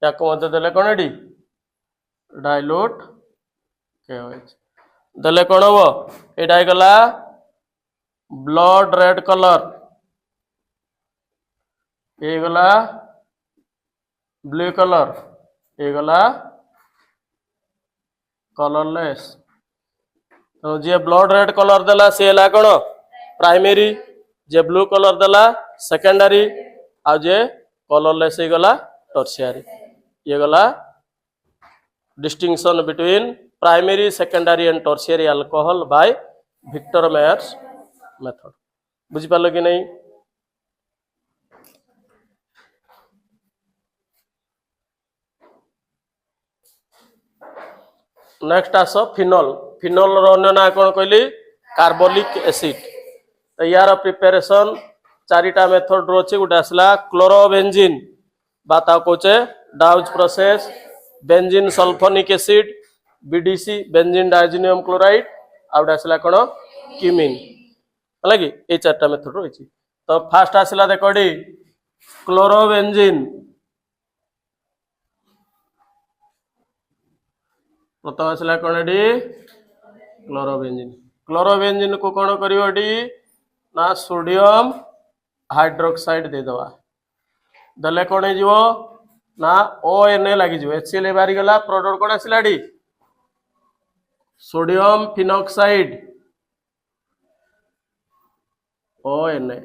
या देले कौन एडी डाइल्यूट KOH देले कौन हम यहाँ गला ब्लड रेड कलर ये गला ब्लू कलर ये गला कलरलेस तो जे ब्लड रेड कलर देला सी है कौन प्राइमरी जे ब्लू कलर देला सेकेंडरी आ जे कलरलेस ही गला टर्शियरी ये गला distinction between primary secondary and tertiary alcohol by Victor Meyer's method बुझी पालो कि नहीं। नेक्स्ट आस फिनल फिनल अन्य ना कौन कहली कार्बोलिक एसिड तो यार प्रिपेरेसन चारिटा मेथड रोचे गोटे आसला क्लोरोबेंजीन बाता कौचे Dow's process benzene sulphonic acid BDC benzene diazonium chloride आउट आसला कौन क्यूमिन है कि ये चार्टा मेथड रही तो फास्ट आसला देख क्लोरोबेंजीन प्रथम आसला कौन एडी क्लोरोबेंजीन क्लोरोबेंजीन को कौन करी ना सोडियम हाइड्रोक्साइड देदवा देले कौन हो ना ONA लगी HCl बाहरी गला प्रोडक्ट कौन आसला सोडियम फिनॉक्साइड ONA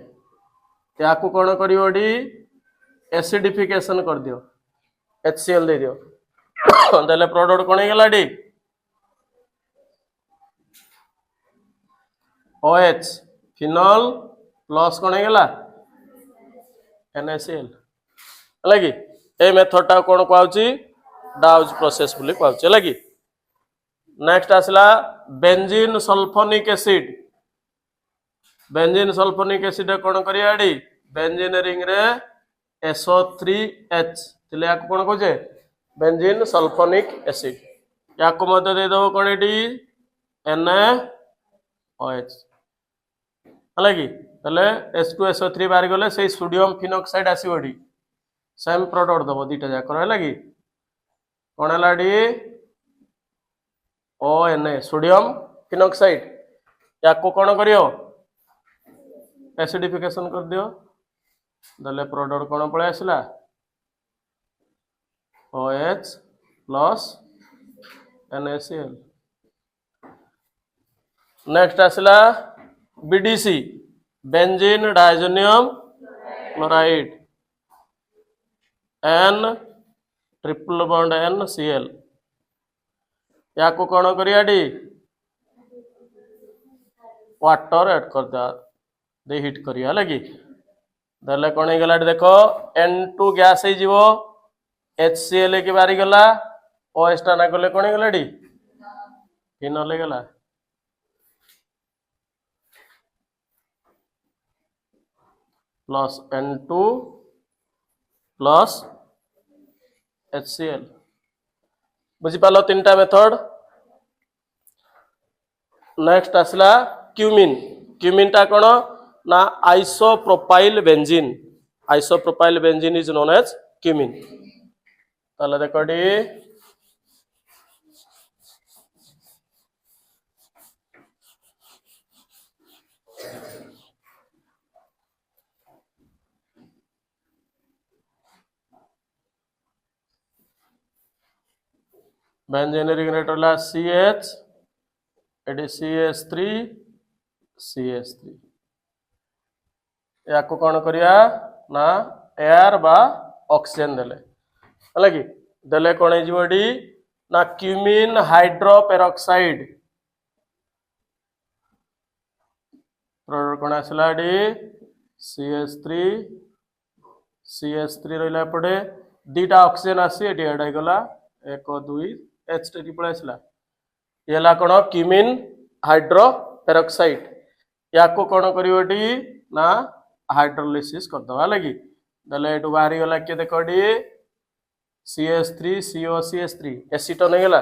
या कौन कर एसिडिफिकेशन कर दियो HCl दे दियो देले प्रोडक्ट कौन गला OH फिनल प्लस कौन गला NaCl है कि ए मेथड टा कौन कहूँ डाउज प्रोसेस बोली कहूँ है कि नेक्स्ट आसला benzene sulphonic acid benzene sulphonic acid कौन करिया बेंजीन रिंग रे SO3H तिले या कौन कहे बेंजीन सल्फोनिक एसिड या देदेव कौन NaOH है कि H2SO3 बाहरी गले से सोडियम फिनॉक्साइड आसो सेम प्रोडक्ट दब दीटा जाकर है कि कौन है ONA सोडियम फिनॉक्साइड या कौन कर एसिडिफिकेशन कर दियो देले प्रोडक्ट कौन पड़े आसला OH प्लस NaCl नेक्स्ट आसला BDC benzene diazonium chloride N triple bond NCl या कौन करिया वाटर ऐड कर दे हिट करिया लगी देले कौन हो गला देख N2 गैस हो HCl की बारी गला OH टा ना गले कौन हो गला फिनल गला प्लस N2 प्लस HCl बुझिपाल तीन टा मेथड। नेक्स्ट आसला क्यूमिन क्यूमिन टा कौन ना isopropyl benzene is known as cumene ताले देख बेंजीन रिंग रेट होला CH एडी CH3 CH3 या कौन करिया ना एयर बा ऑक्सीजन देले है कि देले कौन हो ना क्यूमिन हाइड्रोपेरोक्साइड प्रोडक्ट कौन आसला CH3 रहा पड़े दीटा ऑक्सीजन आसी एड गला 1 2 H ट्रिपल आसला ये कौन क्यूमिन हाइड्रोपेरोक्साइड या कौन कर ना हाइड्रोलिसिस करदे है कि देले बाहरी गला किए देख CH3 COCH3 एसीटोन ହେଇଗଲା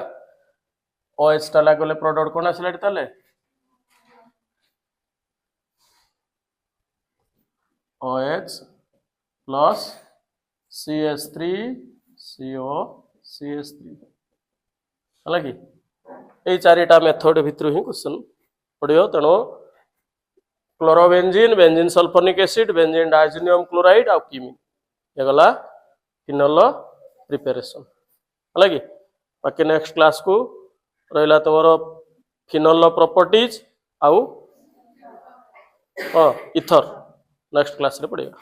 OH ଟା ଲାଗଲେ ପ୍ରଡକ୍ଟ କୋन ଆସିଲା ତାଲେ OH plus CH3 COCH3 ହେଲା କି এই চারিটা মেথড ভিতর হি क्वेश्चन পড়িও তেনো chlorobenzene benzene sulphonic acid benzene diazonium chloride आ कीमिन ये गला फिनोल प्रिपरेशन है कि बाकी नेक्स्ट क्लास को रहा तुम फिनोल प्रॉपर्टीज आउ इथर नेक्स्ट क्लास रे पढ़ेगा।